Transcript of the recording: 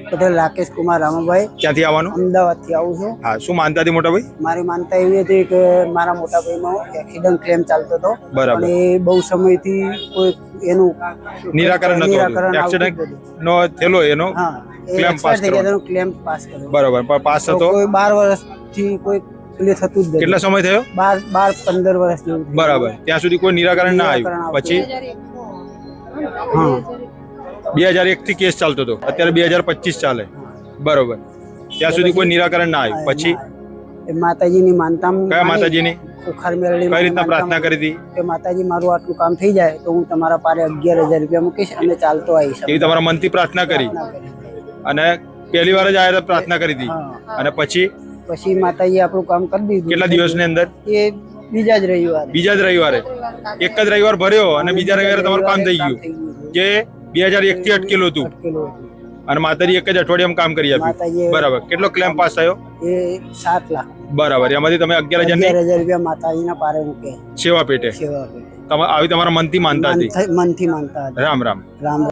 પટેલ રાકેશ કુમાર રામાભાઈ. ક્યાંથી આવવાનું? અમદાવાદથી આવું છું. હા, શું માનતા હતી મોટા ભાઈ? મારી માનતા એવી હતી કે મારા મોટા ભાઈનો એક્સિડન્ટ ક્લેમ ચાલતો હતો, બરાબર. પણ એ બહુ સમયથી કોઈ એનું નિરાકરણ નતું આવતું. એક્સિડન્ટ નો થયેલો એનો હા, ક્લેમ પાસ કરવાનો. ક્લેમ પાસ કર્યો. બરાબર, પણ પાસ થતો કોઈ 12 વર્ષથી કોઈ પેલી થતું જ નથી. કેટલા સમય થયો? 15 વર્ષ જેવું થયું. બરાબર, ત્યાં સુધી કોઈ નિરાકરણ ના નિરાકરણ આવ્યું. પછી હા 2001 થી કેસ ચાલતો હતો, અત્યારે 2025 ચાલે. બરોબર, ત્યાં સુધી કોઈ નિરાકરણ ના આવ્યું. પછી એ માતાજીની માનતા કયા માતાજીની ઉખાર મેળવી કઈ રીતના પ્રાર્થના કરી હતી? કે માતાજી મારું આટલું કામ થઈ જાય તો હું તમારા પારે 11,000 રૂપિયા મૂકીશ અને ચાલતો આવીશ. એવી તમારા મનથી પ્રાર્થના કરી અને પહેલી વાર જ આયા હતા પ્રાર્થના કરી હતી. અને પછી માતાજી આપણું કામ કરી દીધું. કેટલા દિવસની અંદર? એ બીજા જ રવિવારે એક જ રવિવાર ભર્યો અને બીજા રવિવારે તમારું કામ થઈ ગયું, જે 2001 થી અટકેલું હતું. અને માતાજી એક જ અઠવાડિયામાં કામ કરી આપ્યું. બરાબર, કેટલો ક્લેમ પાસ થયો? એ 7 લાખ. બરાબર, એમાંથી તમે 11,000 રૂપિયા માતાજીના પારે મૂકે સેવા પેટે. આવી તમારા મનથી માનતા હતી? મનથી માનતા હતા. રામ રામ. રામ.